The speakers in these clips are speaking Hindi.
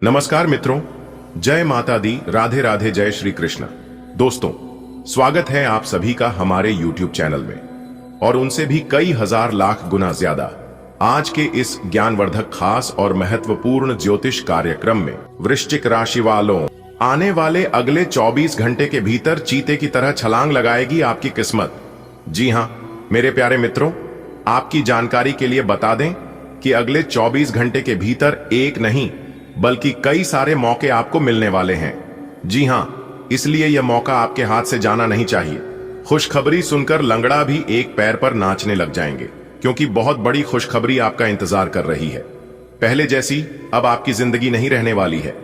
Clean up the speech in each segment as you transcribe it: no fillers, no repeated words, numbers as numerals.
नमस्कार मित्रों, जय माता दी, राधे राधे, जय श्री कृष्ण। दोस्तों, स्वागत है आप सभी का हमारे YouTube चैनल में और उनसे भी कई हजार लाख गुना ज्यादा आज के इस ज्ञानवर्धक खास और महत्वपूर्ण ज्योतिष कार्यक्रम में। वृश्चिक राशि वालों, आने वाले अगले 24 घंटे के भीतर चीते की तरह छलांग लगाएगी आपकी किस्मत। जी हां मेरे प्यारे मित्रों, आपकी जानकारी के लिए बता दें कि अगले 24 घंटे के भीतर एक नहीं बल्कि कई सारे मौके आपको मिलने वाले हैं। जी हां, इसलिए यह मौका आपके हाथ से जाना नहीं चाहिए। खुशखबरी सुनकर लंगड़ा भी एक पैर पर नाचने लग जाएंगे, क्योंकि बहुत बड़ी खुशखबरी आपका इंतजार कर रही है। पहले जैसी अब आपकी जिंदगी नहीं रहने वाली है।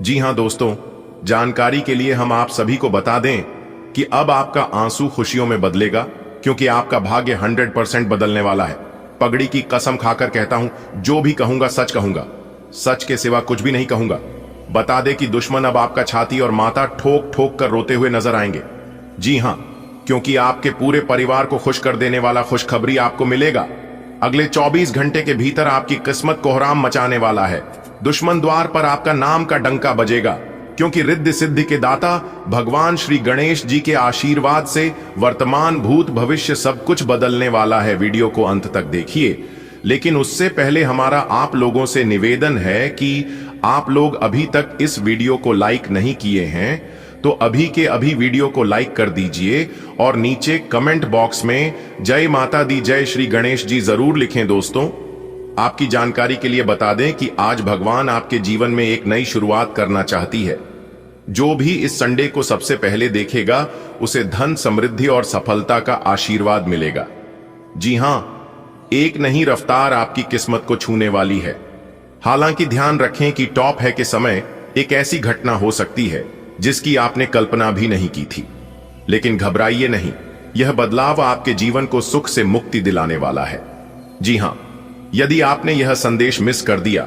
जी हां दोस्तों, जानकारी के लिए हम आप सभी को बता दें कि अब आपका आंसू खुशियों में बदलेगा, क्योंकि आपका भाग्य 100% बदलने वाला है। पगड़ी की कसम खाकर कहता हूं, जो भी कहूंगा सच कहूंगा, सच के सिवा कुछ भी नहीं कहूंगा। बता दे कि दुश्मन अब आपका छाती और माथा ठोक ठोक कर रोते हुए नजर आएंगे। जी हां, क्योंकि आपके पूरे परिवार को खुश कर देने वाला खुशखबरी आपको मिलेगा। अगले 24 घंटे के भीतर आपकी किस्मत कोहराम मचाने वाला है। दुश्मन द्वार पर आपका नाम का डंका बजेगा, क्योंकि रिद्धि सिद्धि के दाता भगवान श्री गणेश जी के आशीर्वाद से वर्तमान भूत भविष्य सब कुछ बदलने वाला है। वीडियो को अंत तक देखिए, लेकिन उससे पहले हमारा आप लोगों से निवेदन है कि आप लोग अभी तक इस वीडियो को लाइक नहीं किए हैं तो अभी के अभी वीडियो को लाइक कर दीजिए और नीचे कमेंट बॉक्स में जय माता दी, जय श्री गणेश जी जरूर लिखें। दोस्तों, आपकी जानकारी के लिए बता दें कि आज भगवान आपके जीवन में एक नई शुरुआत करना चाहती है। जो भी इस संडे को सबसे पहले देखेगा उसे धन, समृद्धि और सफलता का आशीर्वाद मिलेगा। जी हां, एक नई रफ्तार आपकी किस्मत को छूने वाली है। हालांकि ध्यान रखें कि टॉप है के समय एक ऐसी घटना हो सकती है जिसकी आपने कल्पना भी नहीं की थी। लेकिन घबराइए नहीं, यह बदलाव आपके जीवन को सुख से मुक्ति दिलाने वाला है। जी हां, यदि आपने यह संदेश मिस कर दिया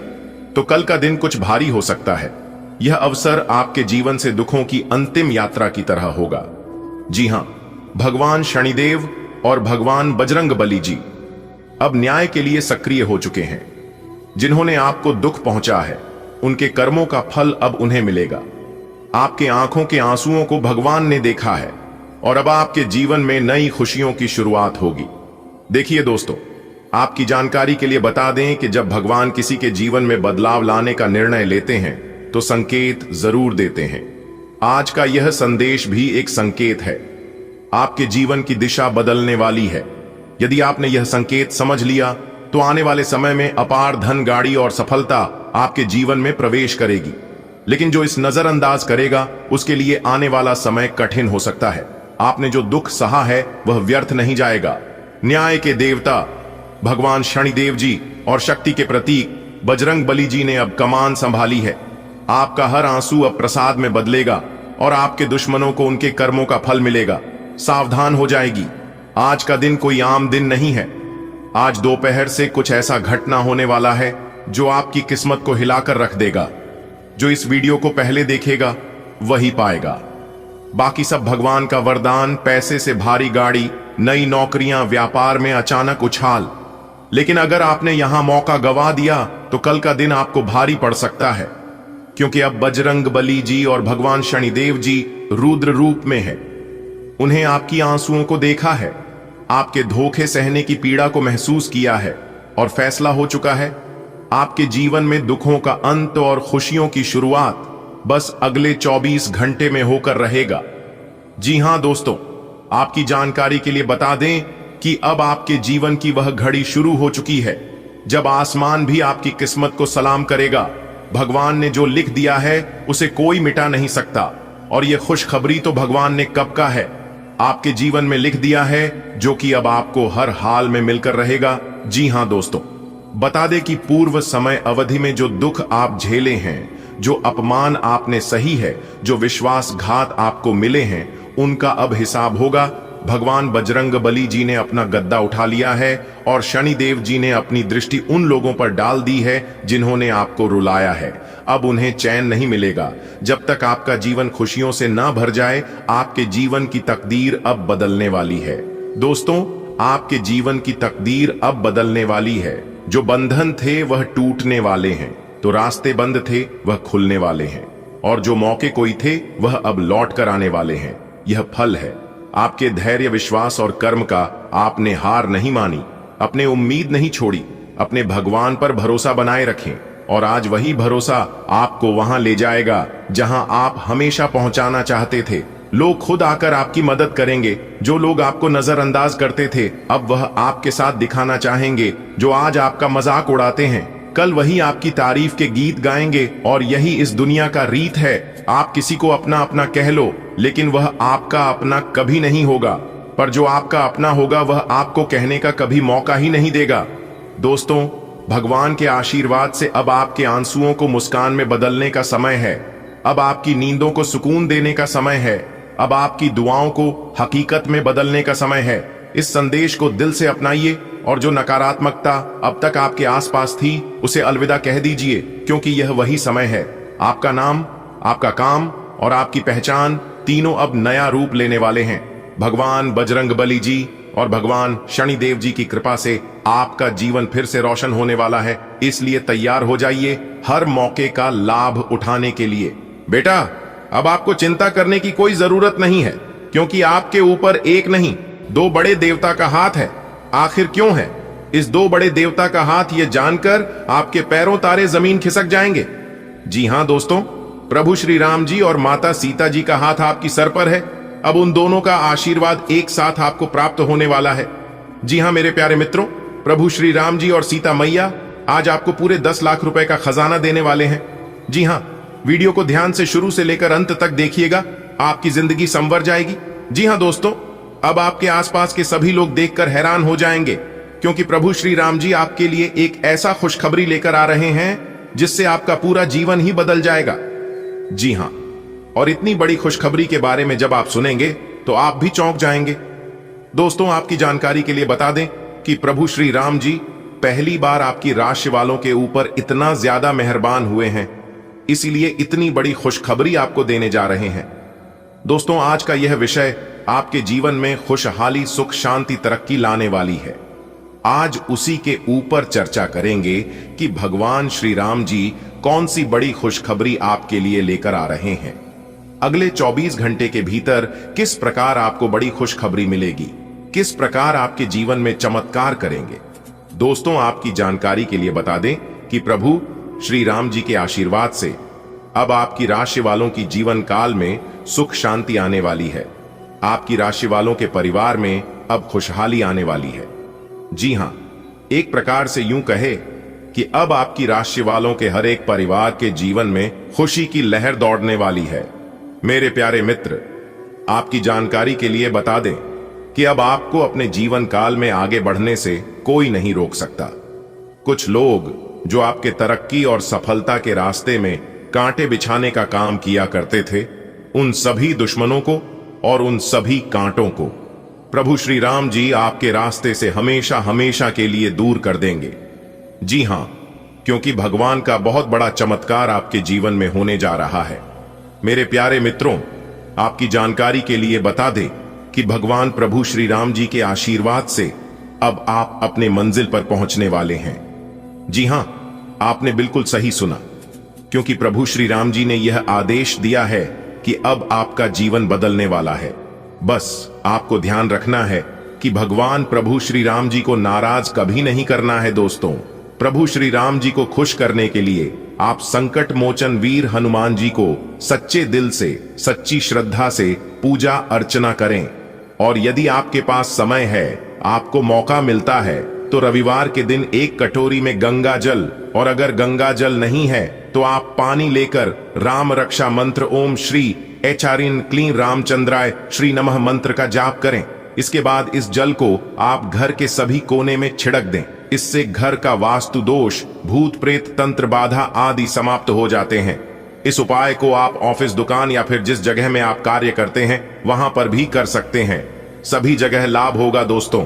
तो कल का दिन कुछ भारी हो सकता है। यह अवसर आपके जीवन से दुखों की अंतिम यात्रा की तरह होगा। जी हां, भगवान शनिदेव और भगवान बजरंगबली जी अब न्याय के लिए सक्रिय हो चुके हैं। जिन्होंने आपको दुख पहुंचा है, उनके कर्मों का फल अब उन्हें मिलेगा। आपके आंखों के आंसुओं को भगवान ने देखा है और अब आपके जीवन में नई खुशियों की शुरुआत होगी। देखिए दोस्तों, आपकी जानकारी के लिए बता दें कि जब भगवान किसी के जीवन में बदलाव लाने का निर्णय लेते हैं तो संकेत जरूर देते हैं। आज का यह संदेश भी एक संकेत है। आपके जीवन की दिशा बदलने वाली है। यदि आपने यह संकेत समझ लिया तो आने वाले समय में अपार धन, गाड़ी और सफलता आपके जीवन में प्रवेश करेगी। लेकिन जो इस नजरअंदाज करेगा उसके लिए आने वाला समय कठिन हो सकता है। आपने जो दुख सहा है वह व्यर्थ नहीं जाएगा। न्याय के देवता भगवान शनिदेव जी और शक्ति के प्रतीक बजरंगबली जी ने अब कमान संभाली है। आपका हर आंसू अब प्रसाद में बदलेगा और आपके दुश्मनों को उनके कर्मों का फल मिलेगा। सावधान हो जाएगी। आज का दिन कोई आम दिन नहीं है। आज दोपहर से कुछ ऐसा घटना होने वाला है जो आपकी किस्मत को हिलाकर रख देगा। जो इस वीडियो को पहले देखेगा वही पाएगा। बाकी सब भगवान का वरदान, पैसे से भारी गाड़ी, नई नौकरियां, व्यापार में अचानक उछाल। लेकिन अगर आपने यहां मौका गवा दिया तो कल का दिन आपको भारी पड़ सकता है, क्योंकि अब बजरंगबली जी और भगवान शनिदेव जी रुद्र रूप में है। उन्हें आपकी आंसुओं को देखा है, आपके धोखे सहने की पीड़ा को महसूस किया है और फैसला हो चुका है। आपके जीवन में दुखों का अंत और खुशियों की शुरुआत बस अगले 24 घंटे में होकर रहेगा। जी हां दोस्तों, आपकी जानकारी के लिए बता दें कि अब आपके जीवन की वह घड़ी शुरू हो चुकी है जब आसमान भी आपकी किस्मत को सलाम करेगा। भगवान ने जो लिख दिया है उसे कोई मिटा नहीं सकता, और यह खुशखबरी तो भगवान ने कब का है आपके जीवन में लिख दिया है, जो कि अब आपको हर हाल में मिलकर रहेगा। जी हां दोस्तों, बता दें कि पूर्व समय अवधि में जो दुख आप झेले हैं, जो अपमान आपने सही है, जो विश्वासघात आपको मिले हैं, उनका अब हिसाब होगा। भगवान बजरंगबली जी ने अपना गद्दा उठा लिया है और शनिदेव जी ने अपनी दृष्टि उन लोगों पर डाल दी है जिन्होंने आपको रुलाया है। अब उन्हें चैन नहीं मिलेगा जब तक आपका जीवन खुशियों से ना भर जाए। आपके जीवन की तकदीर अब बदलने वाली है। दोस्तों, आपके जीवन की तकदीर अब बदलने वाली है। जो बंधन थे वह टूटने वाले हैं। तो रास्ते बंद थे वह खुलने वाले हैं, और जो मौके कोई थे वह अब लौट कर आने वाले हैं। यह फल है आपके धैर्य, विश्वास और कर्म का। आपने हार नहीं मानी, अपने उम्मीद नहीं छोड़ी, अपने भगवान पर भरोसा बनाए रखें, और आज वही भरोसा आपको वहां ले जाएगा जहां आप हमेशा पहुंचाना चाहते थे। लोग खुद आकर आपकी मदद करेंगे। जो लोग आपको नजरअंदाज करते थे अब वह आपके साथ दिखाना चाहेंगे। जो आज आपका मजाक उड़ाते हैं कल वही आपकी तारीफ के गीत गाएंगे, और यही इस दुनिया का रीत है। आप किसी को अपना अपना कह लो, लेकिन वह आपका अपना कभी नहीं होगा। पर जो आपका अपना होगा वह आपको कहने का कभी मौका ही नहीं देगा। दोस्तों, भगवान के आशीर्वाद से अब आपके आंसुओं को मुस्कान में बदलने का समय है। अब आपकी नींदों को सुकून देने का समय है। अब आपकी दुआओं को हकीकत में बदलने का समय है। इस संदेश को दिल से अपनाइए, और जो नकारात्मकता अब तक आपके आसपास थी उसे अलविदा कह दीजिए, क्योंकि यह वही समय है। आपका नाम, आपका काम और आपकी पहचान तीनों अब नया रूप लेने वाले हैं। भगवान बजरंगबली जी और भगवान शनिदेव जी की कृपा से आपका जीवन फिर से रोशन होने वाला है। इसलिए तैयार हो जाइए हर मौके का लाभ उठाने के लिए। बेटा, अब आपको चिंता करने की कोई जरूरत नहीं है, क्योंकि आपके ऊपर एक नहीं 2 बड़े देवता का हाथ है। आखिर क्यों है? इस 2 बड़े देवता का हाथ ये जानकर आपके पैरों तारे जमीन खिसक जाएंगे। जी हां दोस्तों, प्रभु श्री राम जी और माता सीता जी का हाथ आपकी सर पर है। अब उन दोनों का आशीर्वाद एक साथ आपको प्राप्त होने वाला है। जी हां मेरे प्यारे मित्रों, प्रभु श्री राम जी और सीता मैया आज आपको पूरे 10 लाख रुपए का खजाना देने वाले हैं। जी हां, वीडियो को ध्यान से शुरू से लेकर अंत तक देखिएगा, आपकी जिंदगी संवर जाएगी। जी हां दोस्तों, अब आपके आसपास के सभी लोग देखकर हैरान हो जाएंगे, क्योंकि प्रभु श्री राम जी आपके लिए एक ऐसा खुशखबरी लेकर आ रहे हैं जिससे आपका पूरा जीवन ही बदल जाएगा। जी हां, और इतनी बड़ी खुशखबरी के बारे में जब आप सुनेंगे तो आप भी चौंक जाएंगे। दोस्तों, आपकी जानकारी के लिए बता दें कि प्रभु श्री राम जी पहली बार आपकी राशि वालों के ऊपर इतना ज्यादा मेहरबान हुए हैं, इसीलिए इतनी बड़ी खुशखबरी आपको देने जा रहे हैं। दोस्तों, आज का यह विषय आपके जीवन में खुशहाली, सुख, शांति, तरक्की लाने वाली है। आज उसी के ऊपर चर्चा करेंगे कि भगवान श्री राम जी कौन सी बड़ी खुशखबरी आपके लिए लेकर आ रहे हैं। अगले 24 घंटे के भीतर किस प्रकार आपको बड़ी खुशखबरी मिलेगी, किस प्रकार आपके जीवन में चमत्कार करेंगे। दोस्तों, आपकी जानकारी के लिए बता दें कि प्रभु श्री राम जी के आशीर्वाद से अब आपकी राशि वालों की जीवन काल में सुख शांति आने वाली है। आपकी राशि वालों के परिवार में अब खुशहाली आने वाली है। जी हां, एक प्रकार से यूं कहे कि अब आपकी राशि वालों के हर एक परिवार के जीवन में खुशी की लहर दौड़ने वाली है। मेरे प्यारे मित्र, आपकी जानकारी के लिए बता दें कि अब आपको अपने जीवन काल में आगे बढ़ने से कोई नहीं रोक सकता। कुछ लोग जो आपके तरक्की और सफलता के रास्ते में कांटे बिछाने का काम किया करते थे, उन सभी दुश्मनों को और उन सभी कांटों को प्रभु श्री राम जी आपके रास्ते से हमेशा हमेशा के लिए दूर कर देंगे। जी हां, क्योंकि भगवान का बहुत बड़ा चमत्कार आपके जीवन में होने जा रहा है। मेरे प्यारे मित्रों, आपकी जानकारी के लिए बता दें कि भगवान प्रभु श्री राम जी के आशीर्वाद से अब आप अपने मंजिल पर पहुंचने वाले हैं। जी हां, आपने बिल्कुल सही सुना, क्योंकि प्रभु श्री राम जी ने यह आदेश दिया है कि अब आपका जीवन बदलने वाला है। बस आपको ध्यान रखना है कि भगवान प्रभु श्री राम जी को नाराज कभी नहीं करना है। दोस्तों, प्रभु श्री राम जी को खुश करने के लिए आप संकट मोचन वीर हनुमान जी को सच्चे दिल से, सच्ची श्रद्धा से पूजा अर्चना करें। और यदि आपके पास समय है, आपको मौका मिलता है, तो रविवार के दिन एक कटोरी में गंगा जल, और अगर गंगा जल नहीं है तो आप पानी लेकर राम रक्षा मंत्र ओम श्री एचारिन क्लीन रामचंद्राय श्री नमः मंत्र का जाप करें। इसके बाद इस जल को आप घर के सभी कोने में छिड़क दें। इससे घर का वास्तु दोष, भूत प्रेत, तंत्र बाधा आदि समाप्त हो जाते हैं। इस उपाय को आप ऑफिस, दुकान या फिर जिस जगह में आप कार्य करते हैं वहां पर भी कर सकते हैं। सभी जगह लाभ होगा। दोस्तों,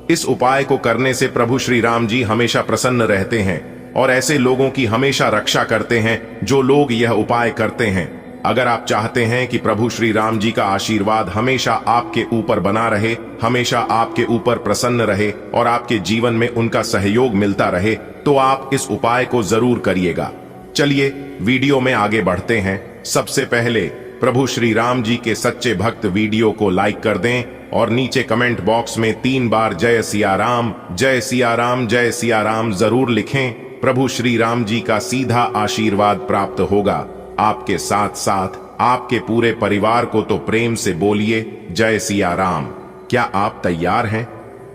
इस उपाय को करने से प्रभु श्री राम जी हमेशा प्रसन्न रहते हैं और ऐसे लोगों की हमेशा रक्षा करते हैं जो लोग यह उपाय करते हैं। अगर आप चाहते हैं कि प्रभु श्री राम जी का आशीर्वाद हमेशा आपके ऊपर बना रहे, हमेशा आपके ऊपर प्रसन्न रहे और आपके जीवन में उनका सहयोग मिलता रहे, तो आप इस उपाय को जरूर करिएगा। चलिए वीडियो में आगे बढ़ते हैं। सबसे पहले प्रभु श्री राम जी के सच्चे भक्त वीडियो को लाइक कर दें और नीचे कमेंट बॉक्स में 3 बार जय सिया राम, जय सिया राम, जय सिया राम जरूर लिखें। प्रभु श्री राम जी का सीधा आशीर्वाद प्राप्त होगा। आपके साथ साथ आपके पूरे परिवार को तो प्रेम से बोलिए जय सिया राम। क्या आप तैयार हैं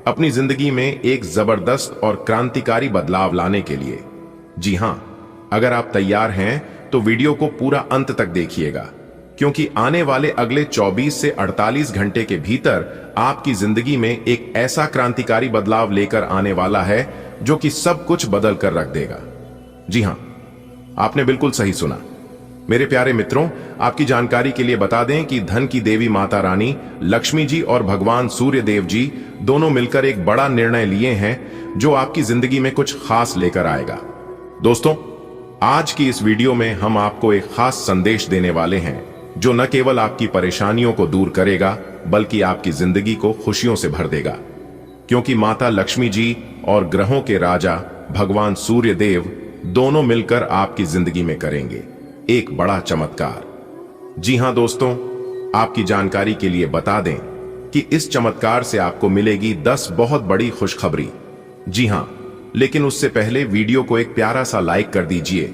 अपनी जिंदगी में एक जबरदस्त और क्रांतिकारी बदलाव लाने के लिए? जी हां, अगर आप तैयार हैं तो वीडियो को पूरा अंत तक देखिएगा, क्योंकि आने वाले अगले 24 से 48 घंटे के भीतर आपकी जिंदगी में एक ऐसा क्रांतिकारी बदलाव लेकर आने वाला है जो कि सब कुछ बदल कर रख देगा। जी हां, आपने बिल्कुल सही सुना। मेरे प्यारे मित्रों, आपकी जानकारी के लिए बता दें कि धन की देवी माता रानी लक्ष्मी जी और भगवान सूर्य देव जी दोनों मिलकर एक बड़ा निर्णय लिए हैं जो आपकी जिंदगी में कुछ खास लेकर आएगा। दोस्तों, आज की इस वीडियो में हम आपको एक खास संदेश देने वाले हैं जो न केवल आपकी परेशानियों को दूर करेगा बल्कि आपकी जिंदगी को खुशियों से भर देगा, क्योंकि माता लक्ष्मी जी और ग्रहों के राजा भगवान सूर्य देव दोनों मिलकर आपकी जिंदगी में करेंगे एक बड़ा चमत्कार। जी हां दोस्तों, आपकी जानकारी के लिए बता दें कि इस चमत्कार से आपको मिलेगी 10 बहुत बड़ी खुशखबरी। जी हां, लेकिन उससे पहले वीडियो को एक प्यारा सा लाइक कर दीजिए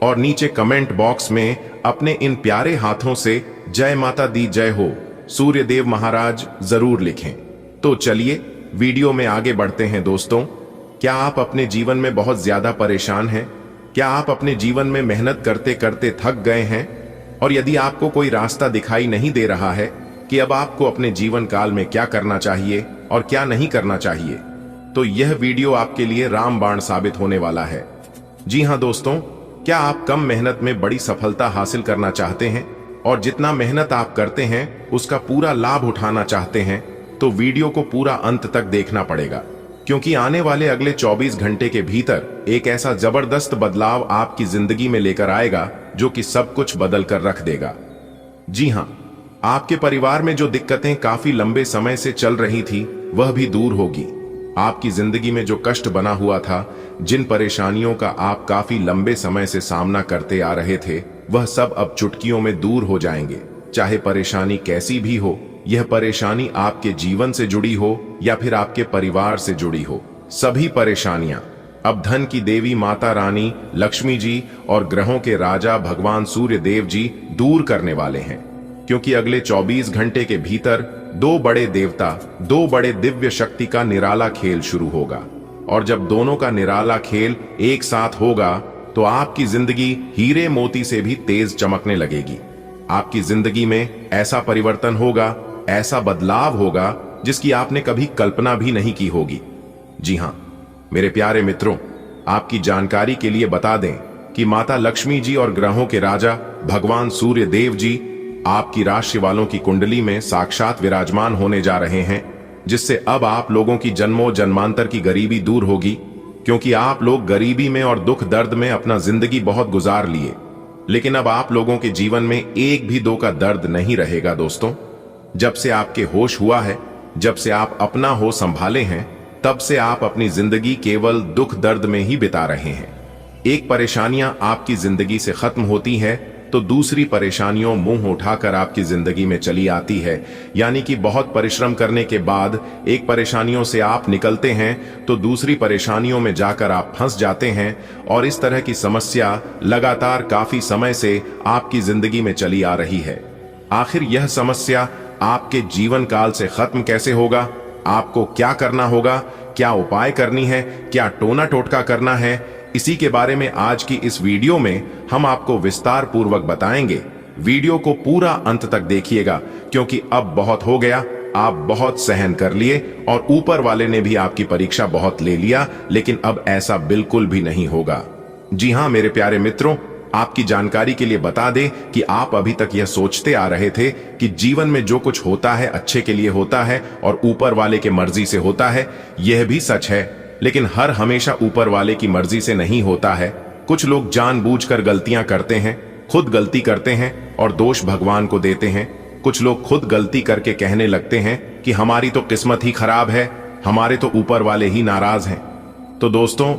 और नीचे कमेंट बॉक्स में अपने इन प्यारे हाथों से जय माता दी जय हो सूर्य देव महाराज जरूर लिखें। तो चलिए वीडियो में आगे बढ़ते हैं। दोस्तों, क्या आप अपने जीवन में बहुत ज्यादा परेशान हैं? क्या आप अपने जीवन में मेहनत करते करते थक गए हैं? और यदि आपको कोई रास्ता दिखाई नहीं दे रहा है कि अब आपको अपने जीवन काल में क्या करना चाहिए और क्या नहीं करना चाहिए, तो यह वीडियो आपके लिए रामबाण साबित होने वाला है। जी हां दोस्तों, क्या आप कम मेहनत में बड़ी सफलता हासिल करना चाहते हैं और जितना मेहनत आप करते हैं उसका पूरा लाभ उठाना चाहते हैं? तो वीडियो को पूरा अंत तक देखना पड़ेगा, क्योंकि आने वाले अगले 24 घंटे के भीतर एक ऐसा जबरदस्त बदलाव आपकी जिंदगी में लेकर आएगा जो कि सब कुछ बदल कर रख देगा। जी हां, आपके परिवार में जो दिक्कतें काफी लंबे समय से चल रही थी वह भी दूर होगी। आपकी जिंदगी में जो कष्ट बना हुआ था, जिन परेशानियों का आप काफी लंबे समय से सामना करते आ रहे थे, वह सब अब चुटकियों में दूर हो जाएंगे। चाहे परेशानी कैसी भी हो, यह परेशानी आपके जीवन से जुड़ी हो या फिर आपके परिवार से जुड़ी हो, सभी परेशानियां अब धन की देवी माता रानी लक्ष्मी जी और ग्रहों के राजा भगवान सूर्य देव जी दूर करने वाले हैं। क्योंकि अगले 24 घंटे के भीतर 2 बड़े देवता, 2 बड़े दिव्य शक्ति का निराला खेल शुरू होगा। और जब दोनों का निराला खेल एक साथ होगा तो आपकी जिंदगी हीरे मोती से भी तेज चमकने लगेगी। आपकी जिंदगी में ऐसा परिवर्तन होगा, ऐसा बदलाव होगा जिसकी आपने कभी कल्पना भी नहीं की होगी। जी हां मेरे प्यारे मित्रों, आपकी जानकारी के लिए बता दें कि माता लक्ष्मी जी और ग्रहों के राजा भगवान सूर्य देव जी आपकी राशि वालों की कुंडली में साक्षात विराजमान होने जा रहे हैं, जिससे अब आप लोगों की जन्मों जन्मांतर की गरीबी दूर होगी। क्योंकि आप लोग गरीबी में और दुख दर्द में अपना जिंदगी बहुत गुजार लिए, लेकिन अब आप लोगों के जीवन में एक भी दो का दर्द नहीं रहेगा। दोस्तों, जब से आपके होश हुआ है, जब से आप अपना हो संभाले हैं, तब से आप अपनी जिंदगी केवल दुख दर्द में ही बिता रहे हैं। एक परेशानियां आपकी जिंदगी से खत्म होती है तो दूसरी परेशानियों मुंह उठाकर आपकी जिंदगी में चली आती है। यानी कि बहुत परिश्रम करने के बाद एक परेशानियों से आप निकलते हैं तो दूसरी परेशानियों में जाकर आप फंस जाते हैं, और इस तरह की समस्या लगातार काफी समय से आपकी जिंदगी में चली आ रही है। आखिर यह समस्या आपके जीवन काल से खत्म कैसे होगा? आपको क्या करना होगा? क्या उपाय करनी है? क्या टोना टोटका करना है? इसी के बारे में आज की इस वीडियो में हम आपको विस्तार पूर्वक बताएंगे। वीडियो को पूरा अंत तक देखिएगा, क्योंकि अब बहुत हो गया, आप बहुत सहन कर लिए और ऊपर वाले ने भी आपकी परीक्षा बहुत ले लिया, लेकिन अब ऐसा बिल्कुल भी नहीं होगा। जी हां मेरे प्यारे मित्रों, आपकी जानकारी के लिए बता दें कि आप अभी तक यह सोचते आ रहे थे कि जीवन में जो कुछ होता है अच्छे के लिए होता है और ऊपर वाले के मर्जी से होता है। यह भी सच है, लेकिन हर हमेशा ऊपर वाले की मर्जी से नहीं होता है। कुछ लोग जानबूझकर गलतियां करते हैं, खुद गलती करते हैं और दोष भगवान को देते हैं। कुछ लोग खुद गलती करके कहने लगते हैं कि हमारी तो किस्मत ही खराब है, हमारे तो ऊपर वाले ही नाराज हैं। तो दोस्तों,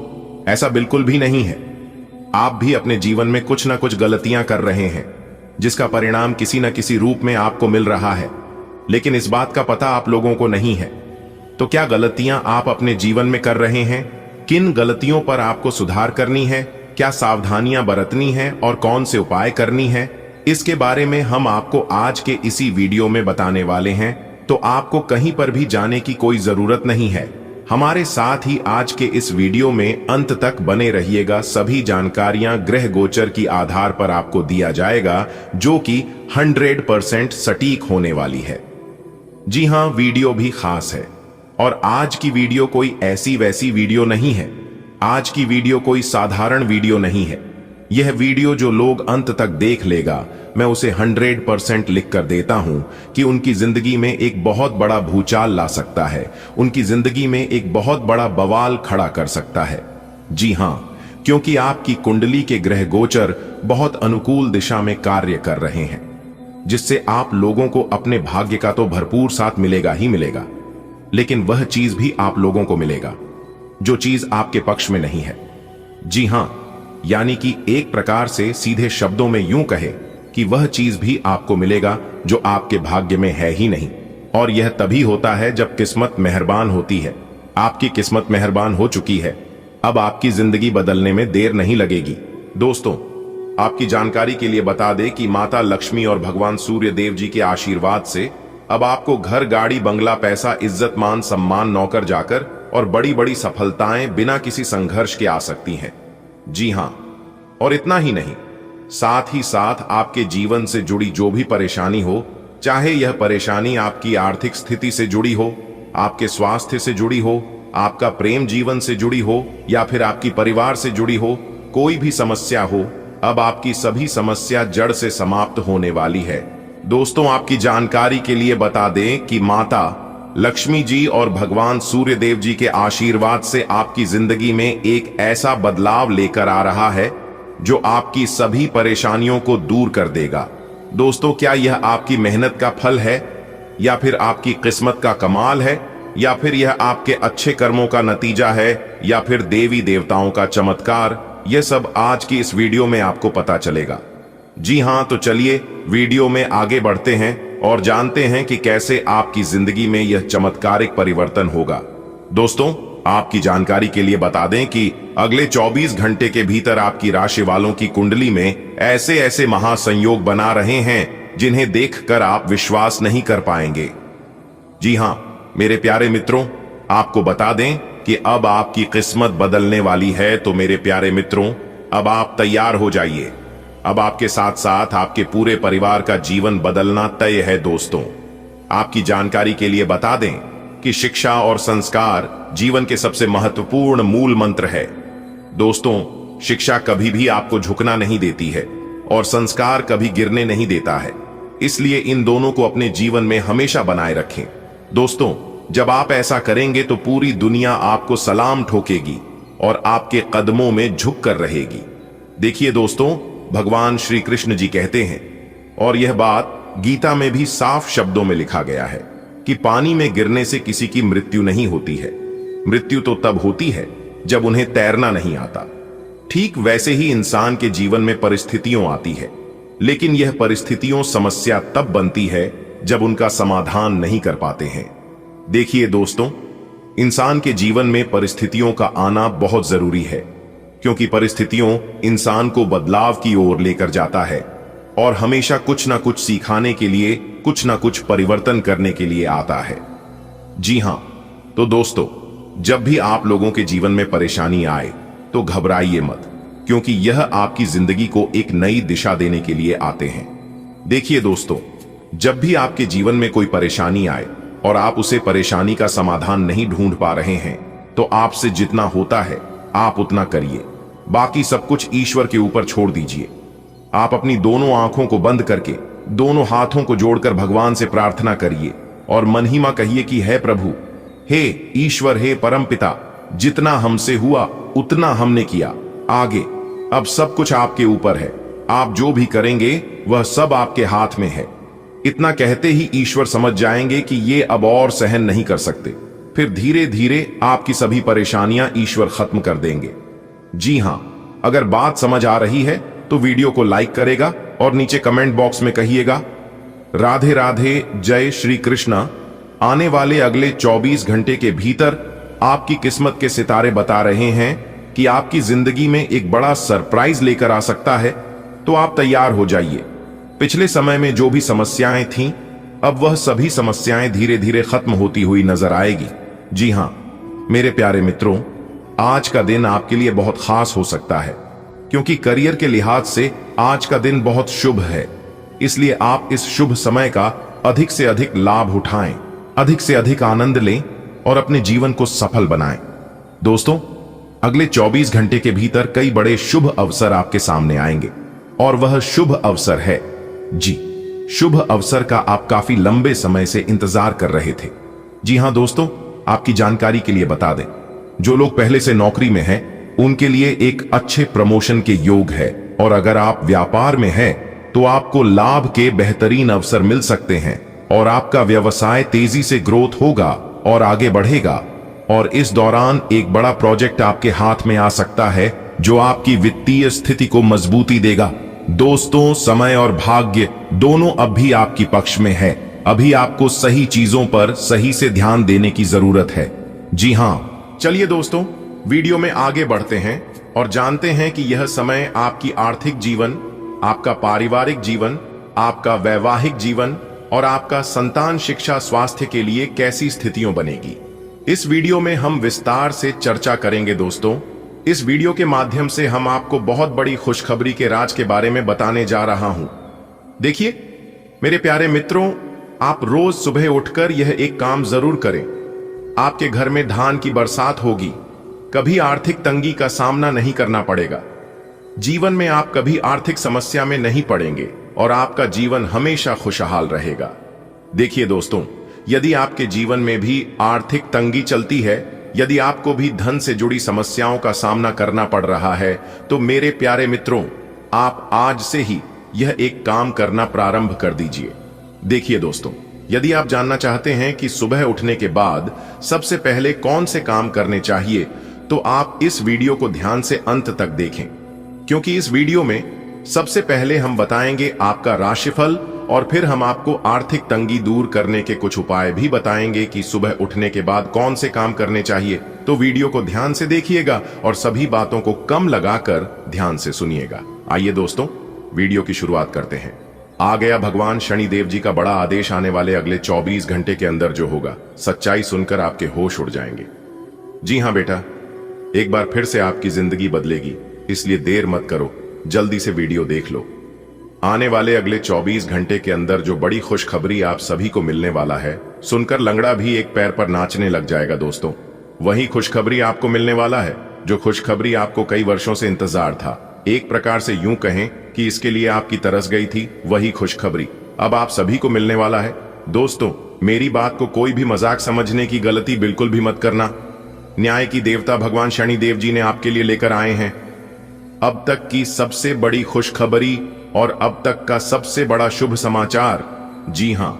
ऐसा बिल्कुल भी नहीं है। आप भी अपने जीवन में कुछ ना कुछ गलतियां कर रहे हैं, जिसका परिणाम किसी न किसी रूप में आपको मिल रहा है, लेकिन इस बात का पता आप लोगों को नहीं है। तो क्या गलतियां आप अपने जीवन में कर रहे हैं? किन गलतियों पर आपको सुधार करनी है? क्या सावधानियां बरतनी है और कौन से उपाय करनी है? इसके बारे में हम आपको आज के इसी वीडियो में बताने वाले हैं, तो आपको कहीं पर भी जाने की कोई जरूरत नहीं है। हमारे साथ ही आज के इस वीडियो में अंत तक बने रहिएगा। सभी जानकारियां ग्रह गोचर की आधार पर आपको दिया जाएगा, जो कि 100% सटीक होने वाली है। जी हां, वीडियो भी खास है। और आज की वीडियो कोई ऐसी वैसी वीडियो नहीं है। आज की वीडियो कोई साधारण वीडियो नहीं है। यह वीडियो जो लोग अंत तक देख लेगा, मैं उसे 100% लिख कर देता हूं कि उनकी जिंदगी में एक बहुत बड़ा भूचाल ला सकता है, उनकी जिंदगी में एक बहुत बड़ा बवाल खड़ा कर सकता है। जी हां, क्योंकि आपकी कुंडली के ग्रह गोचर बहुत अनुकूल दिशा में कार्य कर रहे हैं, जिससे आप लोगों को अपने भाग्य का तो भरपूर साथ मिलेगा ही मिलेगा, लेकिन वह चीज भी आप लोगों को मिलेगा जो चीज आपके पक्ष में नहीं है। जी हां, यानी कि एक प्रकार से सीधे शब्दों में यूं कहे कि वह चीज भी आपको मिलेगा जो आपके भाग्य में है ही नहीं। और यह तभी होता है जब किस्मत मेहरबान होती है। आपकी किस्मत मेहरबान हो चुकी है। अब आपकी जिंदगी बदलने में देर नहीं लगेगी। दोस्तों, आपकी जानकारी के लिए बता दें कि माता लक्ष्मी और भगवान सूर्य देव जी के आशीर्वाद से अब आपको घर, गाड़ी, बंगला, पैसा, इज्जत, मान, सम्मान, नौकर जाकर और बड़ी बड़ी सफलताएं बिना किसी संघर्ष के आ सकती हैं। जी हां, और इतना ही नहीं, साथ ही साथ आपके जीवन से जुड़ी जो भी परेशानी हो, चाहे यह परेशानी आपकी आर्थिक स्थिति से जुड़ी हो, आपके स्वास्थ्य से जुड़ी हो, आपका प्रेम जीवन से जुड़ी हो, या फिर आपकी परिवार से जुड़ी हो, कोई भी समस्या हो, अब आपकी सभी समस्या जड़ से समाप्त होने वाली है। दोस्तों, आपकी जानकारी के लिए बता दें कि माता लक्ष्मी जी और भगवान सूर्य देव जी के आशीर्वाद से आपकी जिंदगी में एक ऐसा बदलाव लेकर आ रहा है जो आपकी सभी परेशानियों को दूर कर देगा। दोस्तों, क्या यह आपकी मेहनत का फल है, या फिर आपकी किस्मत का कमाल है, या फिर यह आपके अच्छे कर्मों का नतीजा है, या फिर देवी देवताओं का चमत्कार? यह सब आज की इस वीडियो में आपको पता चलेगा। जी हां, तो चलिए वीडियो में आगे बढ़ते हैं और जानते हैं कि कैसे आपकी जिंदगी में यह चमत्कारिक परिवर्तन होगा। दोस्तों, आपकी जानकारी के लिए बता दें कि अगले 24 घंटे के भीतर आपकी राशि वालों की कुंडली में ऐसे ऐसे महासंयोग बना रहे हैं जिन्हें देखकर आप विश्वास नहीं कर पाएंगे। जी हां, मेरे प्यारे मित्रों, आपको बता दें कि अब आपकी किस्मत बदलने वाली है। तो मेरे प्यारे मित्रों, अब आप तैयार हो जाइए। अब आपके साथ साथ आपके पूरे परिवार का जीवन बदलना तय है। दोस्तों, आपकी जानकारी के लिए बता दें कि शिक्षा और संस्कार जीवन के सबसे महत्वपूर्ण मूल मंत्र है। दोस्तों, शिक्षा कभी भी आपको झुकना नहीं देती है और संस्कार कभी गिरने नहीं देता है, इसलिए इन दोनों को अपने जीवन में हमेशा बनाए रखें। दोस्तों, जब आप ऐसा करेंगे तो पूरी दुनिया आपको सलाम ठोकेगी और आपके कदमों में झुक कर रहेगी। देखिए दोस्तों, भगवान श्री कृष्ण जी कहते हैं, और यह बात गीता में भी साफ शब्दों में लिखा गया है, कि पानी में गिरने से किसी की मृत्यु नहीं होती है। मृत्यु तो तब होती है जब उन्हें तैरना नहीं आता। ठीक वैसे ही इंसान के जीवन में परिस्थितियों आती है, लेकिन यह परिस्थितियों समस्या तब बनती है जब उनका समाधान नहीं कर पाते हैं। देखिए दोस्तों, इंसान के जीवन में परिस्थितियों का आना बहुत जरूरी है, क्योंकि परिस्थितियों इंसान को बदलाव की ओर लेकर जाता है और हमेशा कुछ ना कुछ सिखाने के लिए, कुछ ना कुछ परिवर्तन करने के लिए आता है। जी हां, तो दोस्तों, जब भी आप लोगों के जीवन में परेशानी आए तो घबराइए मत, क्योंकि यह आपकी जिंदगी को एक नई दिशा देने के लिए आते हैं। देखिए दोस्तों, जब भी आपके जीवन में कोई परेशानी आए और आप उसे परेशानी का समाधान नहीं ढूंढ पा रहे हैं, तो आपसे जितना होता है आप उतना करिए। बाकी सब कुछ ईश्वर के ऊपर छोड़ दीजिए। आप अपनी दोनों आंखों को बंद करके दोनों हाथों को जोड़कर भगवान से प्रार्थना करिए और मन ही में कहिए कि हे प्रभु, हे ईश्वर, हे परमपिता, जितना हमसे हुआ उतना हमने किया। आगे अब सब कुछ आपके ऊपर है। आप जो भी करेंगे वह सब आपके हाथ में है। इतना कहते ही ईश्वर समझ जाएंगे कि ये अब और सहन नहीं कर सकते। फिर धीरे धीरे आपकी सभी परेशानियां ईश्वर खत्म कर देंगे। जी हां, अगर बात समझ आ रही है तो वीडियो को लाइक करेगा और नीचे कमेंट बॉक्स में कहिएगा राधे राधे जय श्री कृष्णा। आने वाले अगले 24 घंटे के भीतर आपकी किस्मत के सितारे बता रहे हैं कि आपकी जिंदगी में एक बड़ा सरप्राइज लेकर आ सकता है, तो आप तैयार हो जाइए। पिछले समय में जो भी समस्याएं थीं, अब वह सभी समस्याएं धीरे धीरे खत्म होती हुई नजर आएगी। जी हां मेरे प्यारे मित्रों, आज का दिन आपके लिए बहुत खास हो सकता है, क्योंकि करियर के लिहाज से आज का दिन बहुत शुभ है। इसलिए आप इस शुभ समय का अधिक से अधिक लाभ उठाएं, अधिक से अधिक आनंद लें और अपने जीवन को सफल बनाएं। दोस्तों, अगले 24 घंटे के भीतर कई बड़े शुभ अवसर आपके सामने आएंगे, और वह शुभ अवसर है, जी, शुभ अवसर का आप काफी लंबे समय से इंतजार कर रहे थे। जी हां दोस्तों, आपकी जानकारी के लिए बता दें, जो लोग पहले से नौकरी में हैं, उनके लिए एक अच्छे प्रमोशन के योग है, और अगर आप व्यापार में हैं, तो आपको लाभ के बेहतरीन अवसर मिल सकते हैं और आपका व्यवसाय तेजी से ग्रोथ होगा और आगे बढ़ेगा। और इस दौरान एक बड़ा प्रोजेक्ट आपके हाथ में आ सकता है जो आपकी वित्तीय स्थिति को मजबूती देगा। दोस्तों, समय और भाग्य दोनों अब भी आपकी पक्ष में है। अभी आपको सही चीजों पर सही से ध्यान देने की जरूरत है। जी हां, चलिए दोस्तों, वीडियो में आगे बढ़ते हैं और जानते हैं कि यह समय आपकी आर्थिक जीवन, आपका पारिवारिक जीवन, आपका वैवाहिक जीवन और आपका संतान शिक्षा स्वास्थ्य के लिए कैसी स्थितियों बनेगी। इस वीडियो में हम विस्तार से चर्चा करेंगे। दोस्तों, इस वीडियो के माध्यम से हम आपको बहुत बड़ी खुशखबरी के राज के बारे में बताने जा रहा हूं। देखिए मेरे प्यारे मित्रों, आप रोज सुबह उठकर यह एक काम जरूर करें। आपके घर में धान की बरसात होगी, कभी आर्थिक तंगी का सामना नहीं करना पड़ेगा। जीवन में आप कभी आर्थिक समस्या में नहीं पड़ेंगे और आपका जीवन हमेशा खुशहाल रहेगा। देखिए दोस्तों, यदि आपके जीवन में भी आर्थिक तंगी चलती है, यदि आपको भी धन से जुड़ी समस्याओं का सामना करना पड़ रहा है, तो मेरे प्यारे मित्रों, आप आज से ही यह एक काम करना प्रारंभ कर दीजिए। देखिए दोस्तों, यदि आप जानना चाहते हैं कि सुबह उठने के बाद सबसे पहले कौन से काम करने चाहिए, तो आप इस वीडियो को ध्यान से अंत तक देखें, क्योंकि इस वीडियो में सबसे पहले हम बताएंगे आपका राशिफल, और फिर हम आपको आर्थिक तंगी दूर करने के कुछ उपाय भी बताएंगे कि सुबह उठने के बाद कौन से काम करने चाहिए। तो वीडियो को ध्यान से देखिएगा और सभी बातों को कम लगाकर ध्यान से सुनिएगा। आइए दोस्तों, वीडियो की शुरुआत करते हैं। आ गया भगवान शनिदेव जी का बड़ा आदेश। आने वाले अगले 24 घंटे के अंदर जो होगा, सच्चाई सुनकर आपके होश उड़ जाएंगे। जी हां बेटा, एक बार फिर से आपकी जिंदगी बदलेगी, इसलिए देर मत करो, जल्दी से वीडियो देख लो। आने वाले अगले 24 घंटे के अंदर जो बड़ी खुशखबरी आप सभी को मिलने वाला है, सुनकर लंगड़ा भी एक पैर पर नाचने लग जाएगा। दोस्तों, वही खुशखबरी आपको मिलने वाला है जो खुशखबरी आपको कई वर्षों से इंतजार था। एक प्रकार से यूं कहें कि इसके लिए आपकी तरस गई थी वही खुशखबरी अब आप सभी को मिलने वाला है। दोस्तों, मेरी बात को कोई भी मजाक समझने की गलती बिल्कुल भी मत करना। न्याय की देवता भगवान शनिदेव जी ने आपके लिए लेकर आए हैं अब तक की सबसे बड़ी खुशखबरी और अब तक का सबसे बड़ा शुभ समाचार। जी हां,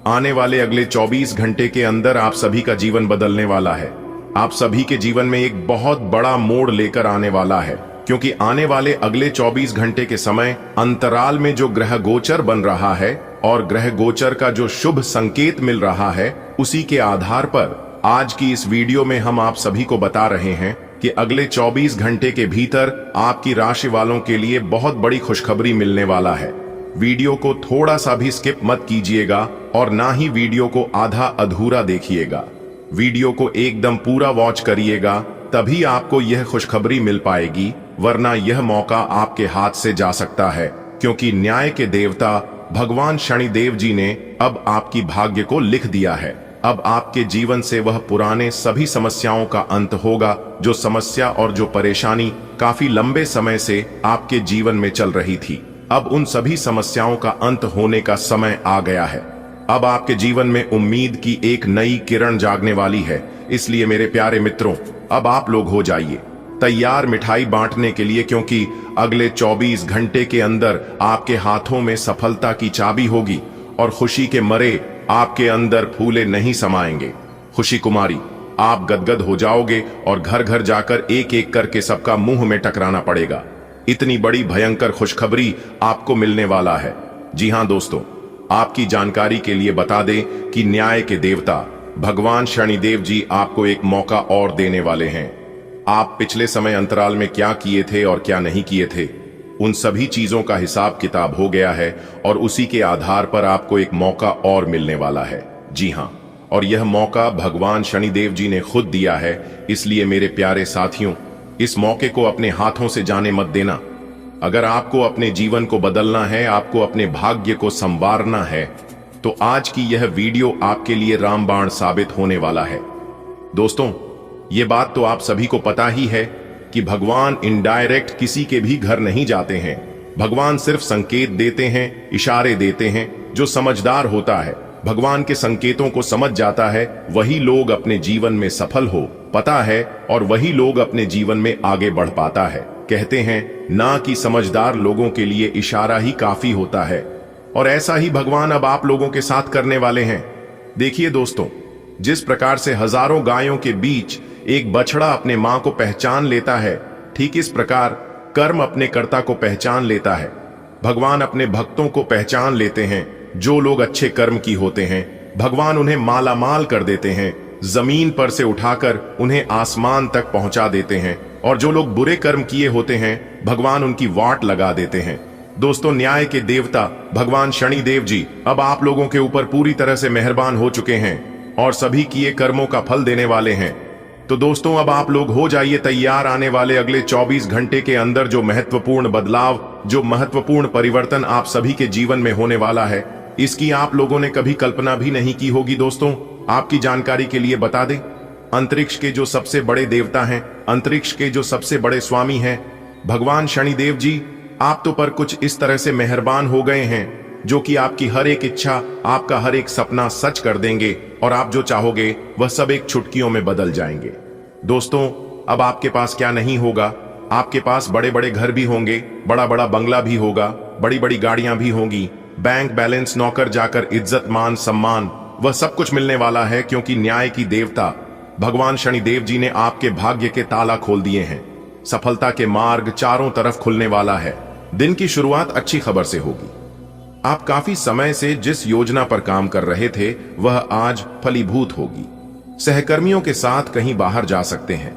आने वाले अगले 24 घंटे के अंदर आप सभी का जीवन बदलने वाला है। आप सभी के जीवन में एक बहुत बड़ा मोड़ लेकर आने वाला है, क्योंकि आने वाले अगले 24 घंटे के समय अंतराल में जो ग्रह गोचर बन रहा है और ग्रह गोचर का जो शुभ संकेत मिल रहा है, उसी के आधार पर आज की इस वीडियो में हम आप सभी को बता रहे हैं कि अगले 24 घंटे के भीतर आपकी राशि वालों के लिए बहुत बड़ी खुशखबरी मिलने वाला है। वीडियो को थोड़ा सा भी स्किप मत कीजिएगा और ना ही वीडियो को आधा अधूरा देखिएगा। वीडियो को एकदम पूरा वॉच करिएगा, तभी आपको यह खुशखबरी मिल पाएगी, वरना यह मौका आपके हाथ से जा सकता है, क्योंकि न्याय के देवता भगवान शनिदेव जी ने अब आपकी भाग्य को लिख दिया है। अब आपके जीवन से वह पुराने सभी समस्याओं का अंत होगा, जो समस्या और जो परेशानी काफी लंबे समय से आपके जीवन में चल रही थी। अब उन सभी समस्याओं का अंत होने का समय आ गया है। अब आपके जीवन में उम्मीद की एक नई किरण जागने वाली है। इसलिए मेरे प्यारे मित्रों, अब आप लोग हो जाइए तैयार मिठाई बांटने के लिए, क्योंकि अगले 24 घंटे के अंदर आपके हाथों में सफलता की चाबी होगी और खुशी के मरे आपके अंदर फूले नहीं समाएंगे। खुशी कुमारी, आप गदगद हो जाओगे और घर घर जाकर एक एक करके सबका मुंह में टकराना पड़ेगा। इतनी बड़ी भयंकर खुशखबरी आपको मिलने वाला है। जी हां दोस्तों, आपकी जानकारी के लिए बता दें कि न्याय के देवता भगवान शनिदेव जी आपको एक मौका और देने वाले हैं। आप पिछले समय अंतराल में क्या किए थे और क्या नहीं किए थे, उन सभी चीजों का हिसाब किताब हो गया है और उसी के आधार पर आपको एक मौका और मिलने वाला है। जी हां, और यह मौका भगवान शनिदेव जी ने खुद दिया है। इसलिए मेरे प्यारे साथियों, इस मौके को अपने हाथों से जाने मत देना। अगर आपको अपने जीवन को बदलना है, आपको अपने भाग्य को संवारना है, तो आज की यह वीडियो आपके लिए रामबाण साबित होने वाला है। दोस्तों, ये बात तो आप सभी को पता ही है कि भगवान इनडायरेक्ट किसी के भी घर नहीं जाते हैं। भगवान सिर्फ संकेत देते हैं, इशारे देते हैं। जो समझदार होता है, भगवान के संकेतों को समझ जाता है, वही लोग अपने जीवन में सफल हो पता है और वही लोग अपने जीवन में आगे बढ़ पाता है। कहते हैं ना कि समझदार लोगों के लिए इशारा ही काफी होता है, और ऐसा ही भगवान अब आप लोगों के साथ करने वाले हैं। देखिए दोस्तों, जिस प्रकार से हजारों गायों के बीच एक बछड़ा अपने मां को पहचान लेता है, ठीक इस प्रकार कर्म अपने कर्ता को पहचान लेता है। भगवान अपने भक्तों को पहचान लेते हैं। जो लोग अच्छे कर्म की होते हैं, भगवान उन्हें मालामाल कर देते हैं, जमीन पर से उठाकर उन्हें आसमान तक पहुंचा देते हैं। और जो लोग बुरे कर्म किए होते हैं, भगवान उनकी वाट लगा देते हैं। दोस्तों, न्याय के देवता भगवान शनिदेव जी अब आप लोगों के ऊपर पूरी तरह से मेहरबान हो चुके हैं और सभी किए कर्मों का फल देने वाले हैं। तो दोस्तों, अब आप लोग हो जाइए तैयार। आने वाले अगले 24 घंटे के अंदर जो महत्वपूर्ण बदलाव, जो महत्वपूर्ण परिवर्तन आप सभी के जीवन में होने वाला है, इसकी आप लोगों ने कभी कल्पना भी नहीं की होगी। दोस्तों, आपकी जानकारी के लिए बता दें, अंतरिक्ष के जो सबसे बड़े देवता हैं, अंतरिक्ष के जो सबसे बड़े स्वामी हैं, भगवान शनिदेव जी आप तो पर कुछ इस तरह से मेहरबान हो गए हैं जो कि आपकी हर एक इच्छा, आपका हर एक सपना सच कर देंगे और आप जो चाहोगे वह सब एक चुटकियों में बदल जाएंगे। दोस्तों, अब आपके पास क्या नहीं होगा, आपके पास बड़े बड़े घर भी होंगे, बड़ा बड़ा बंगला भी होगा, बड़ी बड़ी गाड़ियां भी होंगी, बैंक बैलेंस, नौकर जाकर इज्जत, मान सम्मान, वह सब कुछ मिलने वाला है, क्योंकि न्याय की देवता भगवान शनिदेव जी ने आपके भाग्य के ताला खोल दिए हैं। सफलता के मार्ग चारों तरफ खुलने वाला है। दिन की शुरुआत अच्छी खबर से होगी। आप काफी समय से जिस योजना पर काम कर रहे थे, वह आज फलीभूत होगी। सहकर्मियों के साथ कहीं बाहर जा सकते हैं,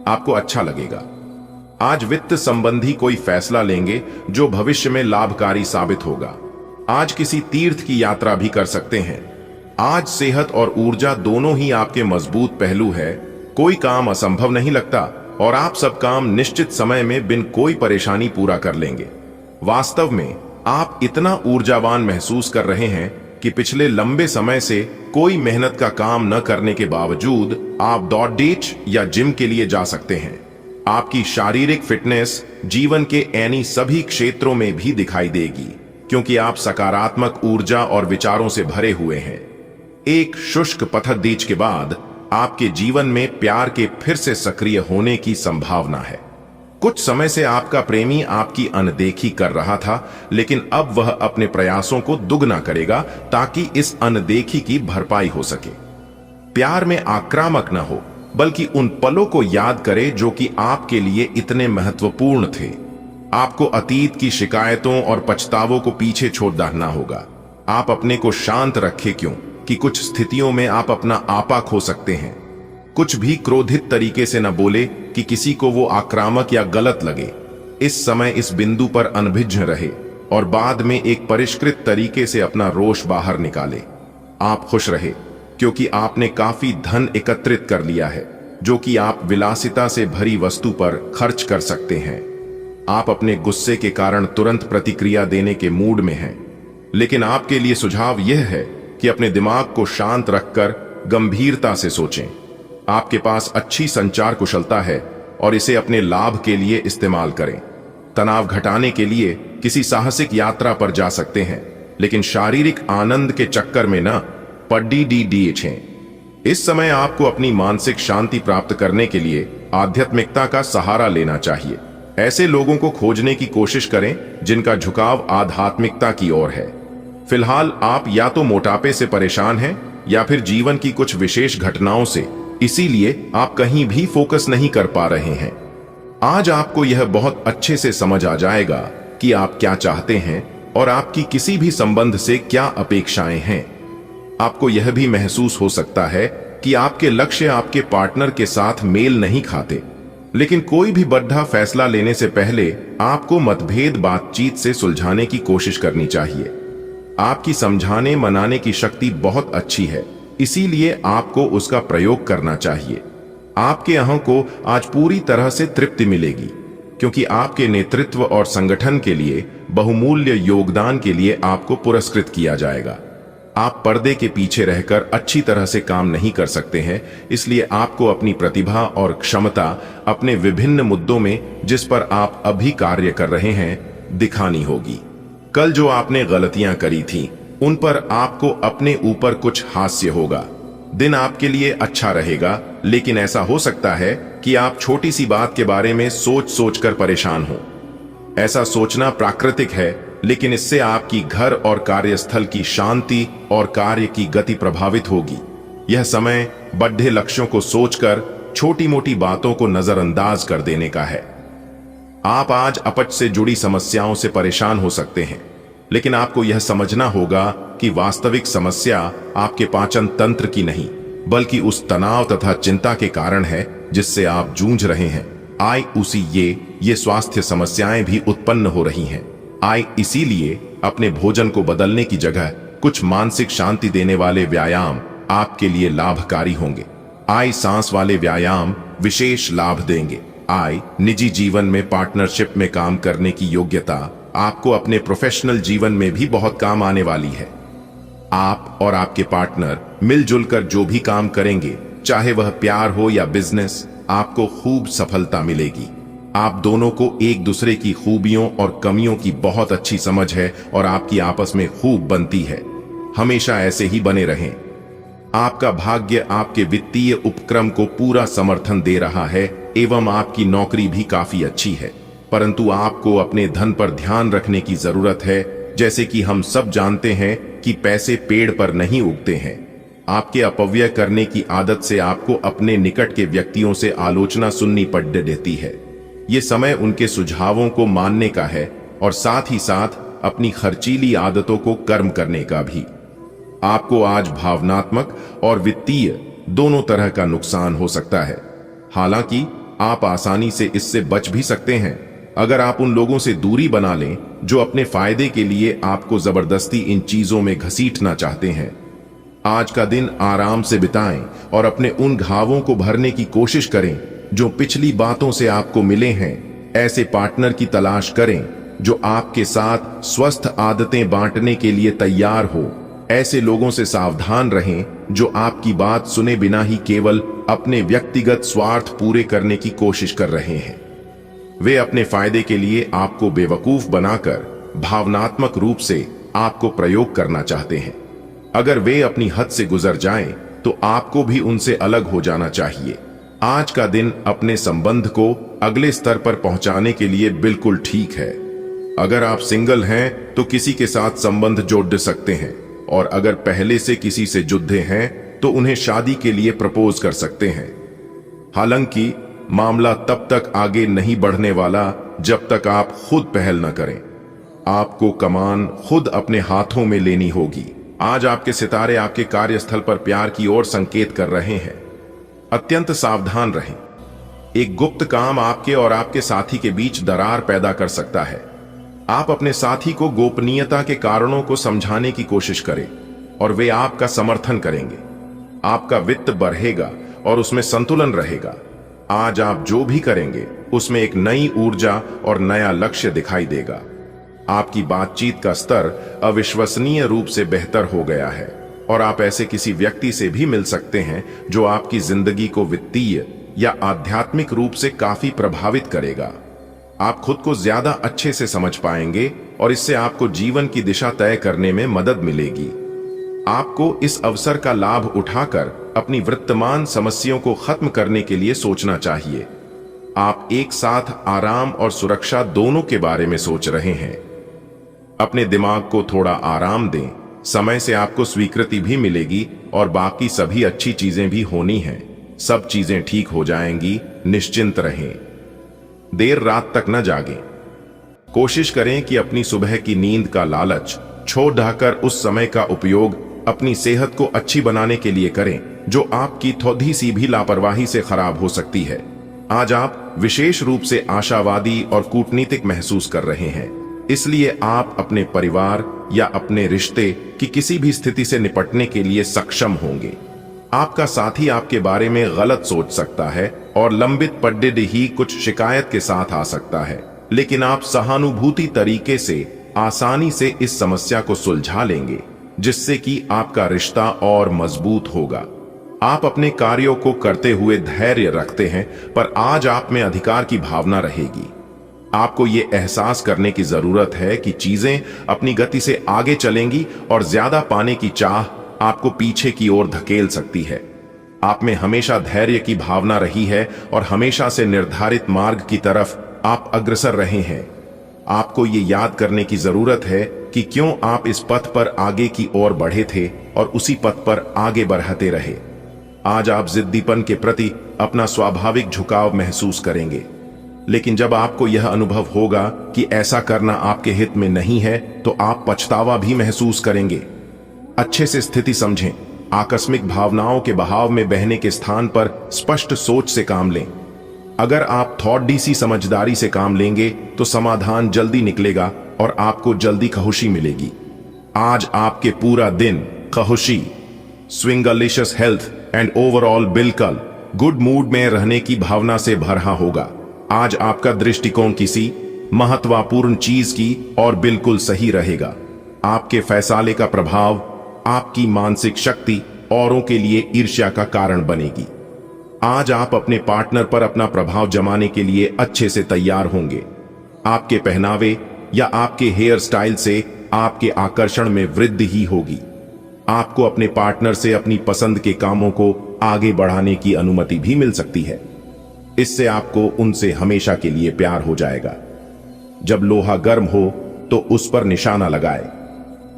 आपको अच्छा लगेगा। आज वित्त संबंधी कोई फैसला लेंगे जो भविष्य में लाभकारी साबित होगा। आज किसी तीर्थ की यात्रा भी कर सकते हैं। आज सेहत और ऊर्जा दोनों ही आपके मजबूत पहलू है। कोई काम असंभव नहीं लगता और आप सब काम निश्चित समय में बिन कोई परेशानी पूरा कर लेंगे। वास्तव में आप इतना ऊर्जावान महसूस कर रहे हैं कि पिछले लंबे समय से कोई मेहनत का काम न करने के बावजूद आप दौड़ डीच या जिम के लिए जा सकते हैं। आपकी शारीरिक फिटनेस जीवन के ऐनी सभी क्षेत्रों में भी दिखाई देगी, क्योंकि आप सकारात्मक ऊर्जा और विचारों से भरे हुए हैं। एक शुष्क पथदीच के बाद आपके जीवन में प्यार के फिर से सक्रिय होने की संभावना है। कुछ समय से आपका प्रेमी आपकी अनदेखी कर रहा था, लेकिन अब वह अपने प्रयासों को दुगना करेगा ताकि इस अनदेखी की भरपाई हो सके। प्यार में आक्रामक न हो, बल्कि उन पलों को याद करे जो कि आपके लिए इतने महत्वपूर्ण थे। आपको अतीत की शिकायतों और पछतावों को पीछे छोड़ देना होगा। आप अपने को शांत रखें, क्यों कि कुछ स्थितियों में आप अपना आपा खो सकते हैं। कुछ भी क्रोधित तरीके से न बोले कि किसी को वो आक्रामक या गलत लगे। इस समय इस बिंदु पर अनभिज्ञ रहे और बाद में एक परिष्कृत तरीके से अपना रोष बाहर निकाले। आप खुश रहे, क्योंकि आपने काफी धन एकत्रित कर लिया है, जो कि आप विलासिता से भरी वस्तु पर खर्च कर सकते हैं। आप अपने गुस्से के कारण तुरंत प्रतिक्रिया देने के मूड में हैं, लेकिन आपके लिए सुझाव यह है कि अपने दिमाग को शांत रखकर गंभीरता से सोचें। आपके पास अच्छी संचार कुशलता है और इसे अपने लाभ के लिए इस्तेमाल करें। तनाव घटाने के लिए किसी साहसिक यात्रा पर जा सकते हैं, लेकिन शारीरिक आनंद के चक्कर में न पड्डी डीछें। इस समय आपको अपनी मानसिक शांति प्राप्त करने के लिए आध्यात्मिकता का सहारा लेना चाहिए। ऐसे लोगों को खोजने की कोशिश करें जिनका झुकाव आध्यात्मिकता की ओर है। फिलहाल आप या तो मोटापे से परेशान हैं या फिर जीवन की कुछ विशेष घटनाओं से इसीलिए आप कहीं भी फोकस नहीं कर पा रहे हैं। आज आपको यह बहुत अच्छे से समझ आ जाएगा कि आप क्या चाहते हैं और आपकी किसी भी संबंध से क्या अपेक्षाएं हैं। आपको यह भी महसूस हो सकता है कि आपके लक्ष्य आपके पार्टनर के साथ मेल नहीं खाते, लेकिन कोई भी बड़ा फैसला लेने से पहले आपको मतभेद बातचीत से सुलझाने की कोशिश करनी चाहिए। आपकी समझाने मनाने की शक्ति बहुत अच्छी है, इसीलिए आपको उसका प्रयोग करना चाहिए। आपके अहं को आज पूरी तरह से तृप्ति मिलेगी, क्योंकि आपके नेतृत्व और संगठन के लिए बहुमूल्य योगदान के लिए आपको पुरस्कृत किया जाएगा। आप पर्दे के पीछे रहकर अच्छी तरह से काम नहीं कर सकते हैं, इसलिए आपको अपनी प्रतिभा और क्षमता अपने विभिन्न मुद्दों में जिस पर आप अभी कार्य कर रहे हैं दिखानी होगी। कल जो आपने गलतियां करी थी उन पर आपको अपने ऊपर कुछ हास्य होगा। दिन आपके लिए अच्छा रहेगा, लेकिन ऐसा हो सकता है कि आप छोटी सी बात के बारे में सोच सोचकर परेशान हो। ऐसा सोचना प्राकृतिक है, लेकिन इससे आपकी घर और कार्यस्थल की शांति और कार्य की गति प्रभावित होगी। यह समय बड़े लक्ष्यों को सोचकर छोटी मोटी बातों को नजरअंदाज कर देने का है। आप आज अपच से जुड़ी समस्याओं से परेशान हो सकते हैं, लेकिन आपको यह समझना होगा कि वास्तविक समस्या आपके पाचन तंत्र की नहीं, बल्कि उस तनाव तथा चिंता के कारण है जिससे आप जूझ रहे हैं। ये स्वास्थ्य समस्याएं भी उत्पन्न हो रही हैं। इसीलिए अपने भोजन को बदलने की जगह कुछ मानसिक शांति देने वाले व्यायाम आपके लिए लाभकारी होंगे। सांस वाले व्यायाम विशेष लाभ देंगे। निजी जीवन में पार्टनरशिप में काम करने की योग्यता आपको अपने प्रोफेशनल जीवन में भी बहुत काम आने वाली है। आप और आपके पार्टनर मिलजुल कर जो भी काम करेंगे, चाहे वह प्यार हो या बिजनेस, आपको खूब सफलता मिलेगी। आप दोनों को एक दूसरे की खूबियों और कमियों की बहुत अच्छी समझ है और आपकी आपस में खूब बनती है। हमेशा ऐसे ही बने रहें। आपका भाग्य आपके वित्तीय उपक्रम को पूरा समर्थन दे रहा है एवं आपकी नौकरी भी काफी अच्छी है, परंतु आपको अपने धन पर ध्यान रखने की जरूरत है। जैसे कि हम सब जानते हैं कि पैसे पेड़ पर नहीं उगते हैं। आपके अपव्यय करने की आदत से आपको अपने निकट के व्यक्तियों से आलोचना सुननी पड़ देती है। ये समय उनके सुझावों को मानने का है और साथ ही साथ अपनी खर्चीली आदतों को कर्म करने का भी। आपको आज भावनात्मक और वित्तीय दोनों तरह का नुकसान हो सकता है। हालांकि आप आसानी से इससे बच भी सकते हैं अगर आप उन लोगों से दूरी बना लें जो अपने फायदे के लिए आपको जबरदस्ती इन चीजों में घसीटना चाहते हैं। आज का दिन आराम से बिताएं और अपने उन घावों को भरने की कोशिश करें जो पिछली बातों से आपको मिले हैं। ऐसे पार्टनर की तलाश करें जो आपके साथ स्वस्थ आदतें बांटने के लिए तैयार हो। ऐसे लोगों से सावधान रहें जो आपकी बात सुने बिना ही केवल अपने व्यक्तिगत स्वार्थ पूरे करने की कोशिश कर रहे हैं। वे अपने फायदे के लिए आपको बेवकूफ बनाकर भावनात्मक रूप से आपको प्रयोग करना चाहते हैं। अगर वे अपनी हद से गुजर जाएं, तो आपको भी उनसे अलग हो जाना चाहिए। आज का दिन अपने संबंध को अगले स्तर पर पहुंचाने के लिए बिल्कुल ठीक है। अगर आप सिंगल हैं तो किसी के साथ संबंध जोड़ सकते हैं, और अगर पहले से किसी से जुड़े हैं तो उन्हें शादी के लिए प्रपोज कर सकते हैं। हालांकि मामला तब तक आगे नहीं बढ़ने वाला जब तक आप खुद पहल न करें। आपको कमान खुद अपने हाथों में लेनी होगी। आज आपके सितारे आपके कार्यस्थल पर प्यार की ओर संकेत कर रहे हैं। अत्यंत सावधान रहें। एक गुप्त काम आपके और आपके साथी के बीच दरार पैदा कर सकता है। आप अपने साथी को गोपनीयता के कारणों को समझाने की कोशिश करें और वे आपका समर्थन करेंगे। आपका वित्त बढ़ेगा और उसमें संतुलन रहेगा। आज आप जो भी करेंगे उसमें एक नई ऊर्जा और नया लक्ष्य दिखाई देगा। आपकी बातचीत का स्तर अविश्वसनीय रूप से बेहतर हो गया है और आप ऐसे किसी व्यक्ति से भी मिल सकते हैं जो आपकी जिंदगी को वित्तीय या आध्यात्मिक रूप से काफी प्रभावित करेगा। आप खुद को ज्यादा अच्छे से समझ पाएंगे और इससे आपको जीवन की दिशा तय करने में मदद मिलेगी। आपको इस अवसर का लाभ उठाकर अपनी वर्तमान समस्याओं को खत्म करने के लिए सोचना चाहिए। आप एक साथ आराम और सुरक्षा दोनों के बारे में सोच रहे हैं। अपने दिमाग को थोड़ा आराम दें। समय से आपको स्वीकृति भी मिलेगी और बाकी सभी अच्छी चीजें भी होनी हैं। सब चीजें ठीक हो जाएंगी, निश्चिंत रहें। देर रात तक न जागें। कोशिश करें कि अपनी सुबह की नींद का लालच छोड़ ढाकर उस समय का उपयोग अपनी सेहत को अच्छी बनाने के लिए करें, जो आपकी थोड़ी सी भी लापरवाही से खराब हो सकती है। आज आप विशेष रूप से आशावादी और कूटनीतिक महसूस कर रहे हैं, इसलिए आप अपने परिवार या अपने रिश्ते की किसी भी स्थिति से निपटने के लिए सक्षम होंगे। आपका साथी आपके बारे में गलत सोच सकता है और लंबित पड्डे ही कुछ शिकायत के साथ आ सकता है, लेकिन आप सहानुभूति तरीके से आसानी से इस समस्या को सुलझा लेंगे, जिससे कि आपका रिश्ता और मजबूत होगा। आप अपने कार्यों को करते हुए धैर्य रखते हैं, पर आज आप में अधिकार की भावना रहेगी। आपको ये एहसास करने की जरूरत है कि चीजें अपनी गति से आगे चलेंगी और ज्यादा पाने की चाह आपको पीछे की ओर धकेल सकती है। आप में हमेशा धैर्य की भावना रही है और हमेशा से निर्धारित मार्ग की तरफ आप अग्रसर रहे हैं। आपको ये याद करने की जरूरत है कि क्यों आप इस पथ पर आगे की ओर बढ़े थे और उसी पथ पर आगे बढ़ते रहे। आज आप जिद्दीपन के प्रति अपना स्वाभाविक झुकाव महसूस करेंगे, लेकिन जब आपको यह अनुभव होगा कि ऐसा करना आपके हित में नहीं है, तो आप पछतावा भी महसूस करेंगे। अच्छे से स्थिति समझें। आकस्मिक भावनाओं के बहाव में बहने के स्थान पर स्पष्ट सोच से काम लें। अगर आप थोड़ी सी समझदारी से काम लेंगे तो समाधान जल्दी निकलेगा और आपको जल्दी खुशी मिलेगी। आज आपके पूरा दिन खुशी, स्विंगलिशियस हेल्थ एंड ओवरऑल बिल्कुल गुड मूड में रहने की भावना से भरा होगा। आज आपका दृष्टिकोण किसी महत्वपूर्ण चीज की और बिल्कुल सही रहेगा। आपके फैसले का प्रभाव आपकी मानसिक शक्ति औरों के लिए ईर्ष्या का कारण बनेगी। आज आप अपने पार्टनर पर अपना प्रभाव जमाने के लिए अच्छे से तैयार होंगे। आपके पहनावे या आपके हेयर स्टाइल से आपके आकर्षण में वृद्धि ही होगी। आपको अपने पार्टनर से अपनी पसंद के कामों को आगे बढ़ाने की अनुमति भी मिल सकती है। इससे आपको उनसे हमेशा के लिए प्यार हो जाएगा। जब लोहा गर्म हो तो उस पर निशाना लगाए।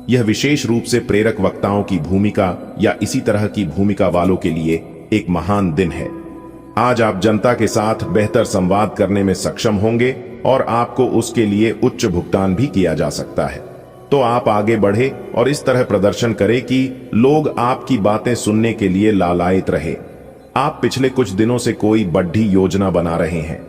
यह विशेष रूप से प्रेरक वक्ताओं की भूमिका या इसी तरह की भूमिका वालों के लिए एक महान दिन है। आज आप जनता के साथ बेहतर संवाद करने में सक्षम होंगे और आपको उसके लिए उच्च भुगतान भी किया जा सकता है। तो आप आगे बढ़े और इस तरह प्रदर्शन करें कि लोग आपकी बातें सुनने के लिए लालायित रहे। आप पिछले कुछ दिनों से कोई बड़ी योजना बना रहे हैं।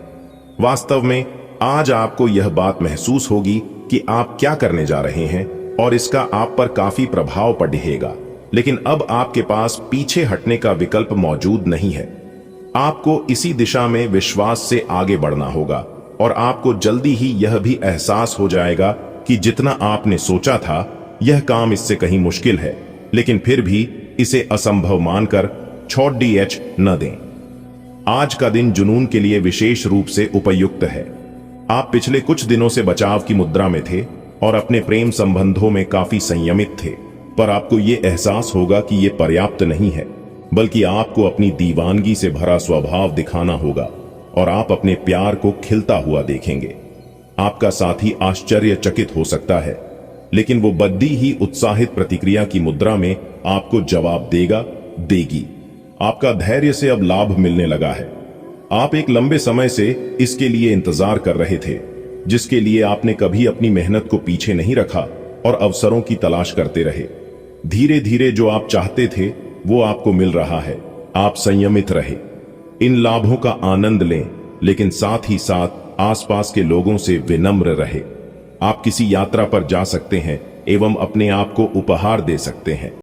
वास्तव में आज आपको यह बात महसूस होगी कि आप क्या करने जा रहे हैं और इसका आप पर काफी प्रभाव पड़ेगा, लेकिन अब आपके पास पीछे हटने का विकल्प मौजूद नहीं है। आपको इसी दिशा में विश्वास से आगे बढ़ना होगा और आपको जल्दी ही यह भी एहसास हो जाएगा कि जितना आपने सोचा था यह काम इससे कहीं मुश्किल है, लेकिन फिर भी इसे असंभव मानकर छोड़ न दें। आज का दिन जुनून के लिए विशेष रूप से उपयुक्त है। आप पिछले कुछ दिनों से बचाव की मुद्रा में थे और अपने प्रेम संबंधों में काफी संयमित थे, पर आपको ये एहसास होगा कि ये पर्याप्त नहीं है, बल्कि आपको अपनी दीवानगी से भरा स्वभाव दिखाना होगा और आप अपने प्यार को खिलता हुआ देखेंगे। आपका साथी आश्चर्यचकित हो सकता है, लेकिन वो बद्दी ही उत्साहित प्रतिक्रिया की मुद्रा में आपको जवाब देगी। आपका धैर्य से अब लाभ मिलने लगा है। आप एक लंबे समय से इसके लिए इंतजार कर रहे थे, जिसके लिए आपने कभी अपनी मेहनत को पीछे नहीं रखा और अवसरों की तलाश करते रहे। धीरे धीरे जो आप चाहते थे वो आपको मिल रहा है। आप संयमित रहे, इन लाभों का आनंद लें, लेकिन साथ ही साथ आसपास के लोगों से विनम्र रहे। आप किसी यात्रा पर जा सकते हैं एवं अपने आप को उपहार दे सकते हैं।